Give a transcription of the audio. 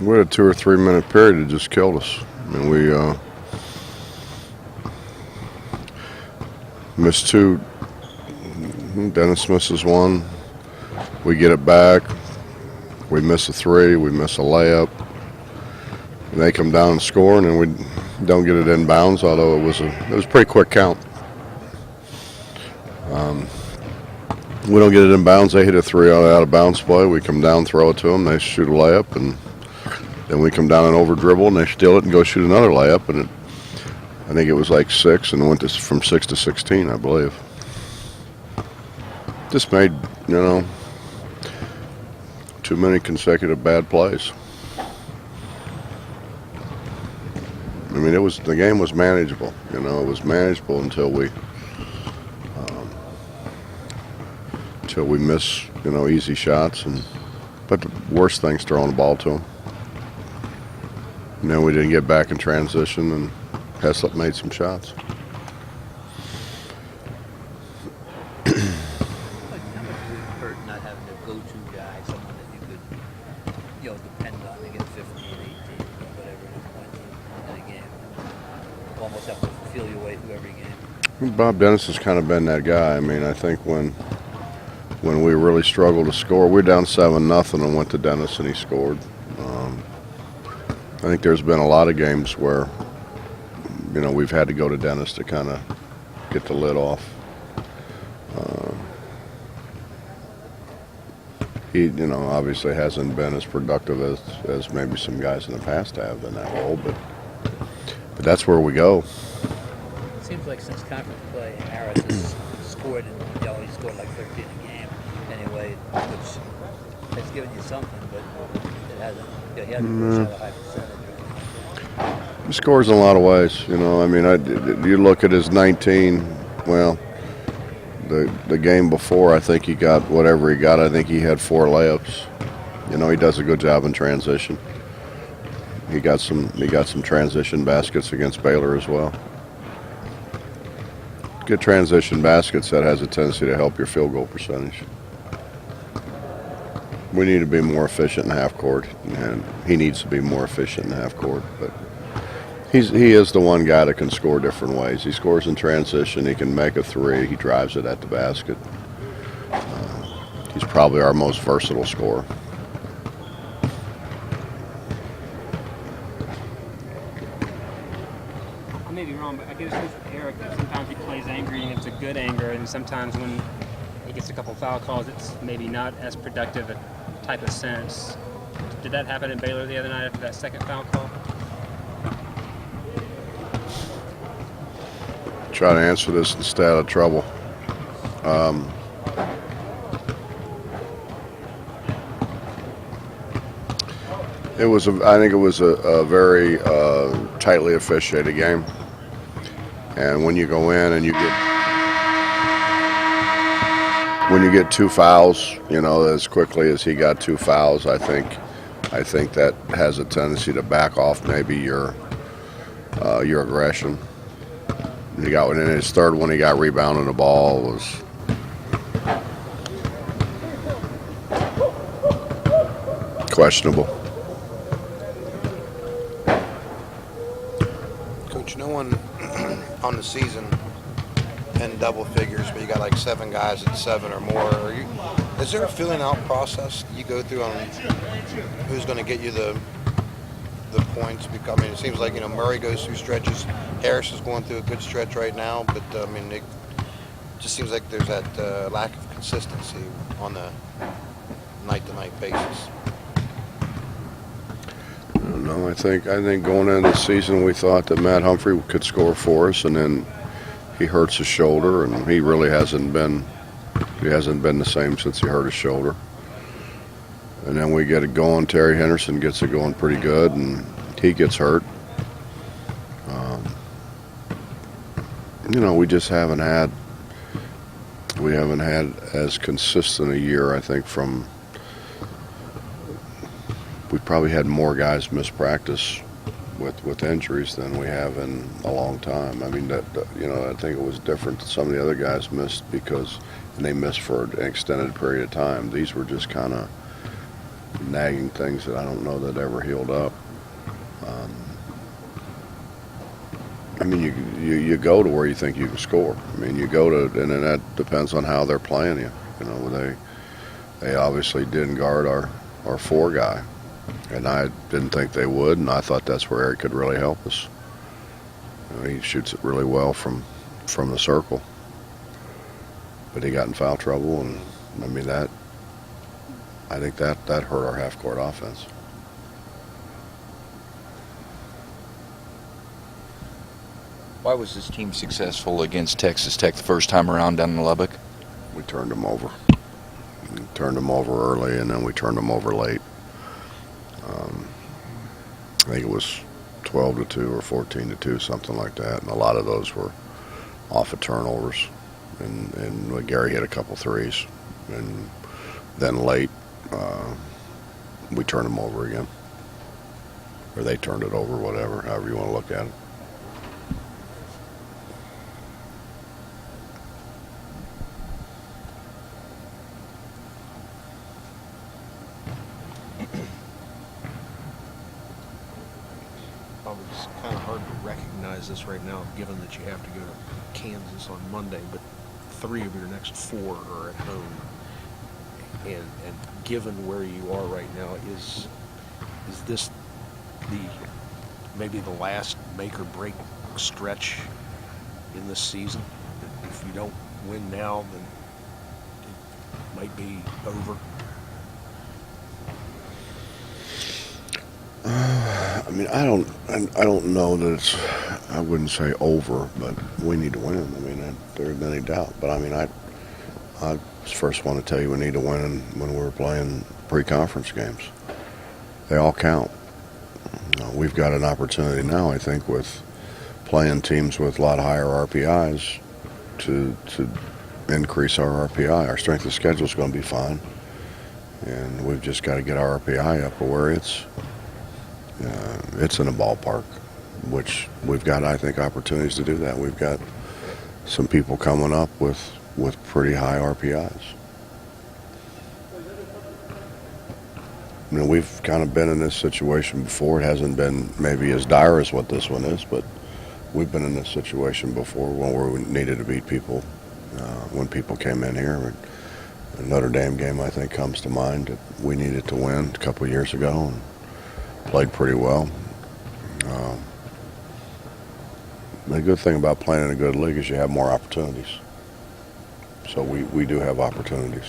We had a 2 or 3 minute period that just killed us. I mean, we missed two. Dennis misses one. We get it back. We miss a three. We miss a layup. And they come down and score, and then we don't get it in bounds. Although it was a pretty quick count. We don't get it in bounds. They hit a three out of bounds play. We come down, throw it to them. They shoot a layup, and then we come down and over dribble, and they steal it and go shoot another layup. And I think it was like 6, and it went from 6 to 16, I believe. Just made, too many consecutive bad plays. I mean, the game was manageable. It was manageable until we miss, easy shots. But the worst thing's throwing the ball to them. And then we didn't get back in transition, and Heslop made some shots. Hurt not having a go-to guy, someone that you could, depend on to get 15, 18, whatever it is points in a game. Almost have to feel your way through every game. Bob Dennis has kind of been that guy. I mean, I think when we really struggled to score, we were down 7-0 and went to Dennis and he scored. I think there's been a lot of games where, we've had to go to Dennis to kind of get the lid off. He, obviously hasn't been as productive as maybe some guys in the past have in that role, but that's where we go. It seems like since conference play, Harris has scored, and he scored like 13 a game anyway, which has given you something, but it hasn't. He hasn't pushed out a high percentage. He scores in a lot of ways. I mean, you look at his 19. Well, the game before, I think he got whatever he got. I think he had 4 layups. He does a good job in transition. He got some transition baskets against Baylor as well. Good transition baskets, that has a tendency to help your field goal percentage. We need to be more efficient in half court, and he needs to be more efficient in half court. But he is the one guy that can score different ways. He scores in transition. He can make a three. He drives it at the basket. He's probably our most versatile scorer. I may be wrong, but I get a sense with Eric that sometimes he plays angry and it's a good anger, and sometimes when he gets a couple foul calls, it's maybe not as productive a type of sense. Did that happen in Baylor the other night after that second foul call? Try to answer this and stay out of trouble. I think it was a very tightly officiated game. And when you go in and you get 2 fouls, as quickly as he got 2 fouls, I think that has a tendency to back off maybe your aggression. He got one in his third one. He got rebounded. The ball was questionable. Coach, no one on the season in double figures, but you got like 7 guys at 7 or more. Is there a filling out process you go through on who's going to get you the points? Because, it seems like Murray goes through stretches. Harris is going through a good stretch right now, but it just seems like there's that lack of consistency on the night-to-night basis. I don't know. I think going into the season we thought that Matt Humphrey could score for us, and then he hurts his shoulder, and he really hasn't been the same since he hurt his shoulder. And then we get it going. Terry Henderson gets it going pretty good, and he gets hurt. We just haven't had as consistent a year, I think, we probably had more guys miss practice with injuries than we have in a long time. I mean, I think it was different. Some of the other guys missed and they missed for an extended period of time. These were just kind of nagging things that I don't know that ever healed up. I mean, you go to where you think you can score. I mean, you go to, and then that depends on how they're playing you. You know, they obviously didn't guard our four guy, and I didn't think they would, and I thought that's where Eric could really help us. You know, he shoots it really well from the circle, but he got in foul trouble, and I mean I think that hurt our half court offense. Why was this team successful against Texas Tech the first time around down in Lubbock? We turned them over. We turned them over early, and then we turned them over late. I think it was 12-2 or 14-2, something like that. And a lot of those were off of turnovers. And Gary hit a couple threes. And then late, we turned them over again. Or they turned it over, whatever, however you want to look at it. It's kind of hard to recognize this right now, given that you have to go to Kansas on Monday, but 3 of your next 4 are at home. And given where you are right now, is this maybe the last make or break stretch in this season? If you don't win now, then it might be over. I mean, I don't know that it's, I wouldn't say over, but we need to win. I mean, there's any doubt. But I mean, I first want to tell you we need to win when we're playing pre-conference games. They all count. We've got an opportunity now, I think, with playing teams with a lot higher RPIs to increase our RPI. Our strength of schedule is going to be fine, and we've just got to get our RPI up to where it's in a ballpark, which we've got, I think, opportunities to do that. We've got some people coming up with pretty high RPIs. I mean, we've kind of been in this situation before. It hasn't been maybe as dire as what this one is, but we've been in this situation before where we needed to beat people when people came in here. The Notre Dame game, I think, comes to mind that we needed to win a couple of years ago and played pretty well. The good thing about playing in a good league is you have more opportunities. So we do have opportunities.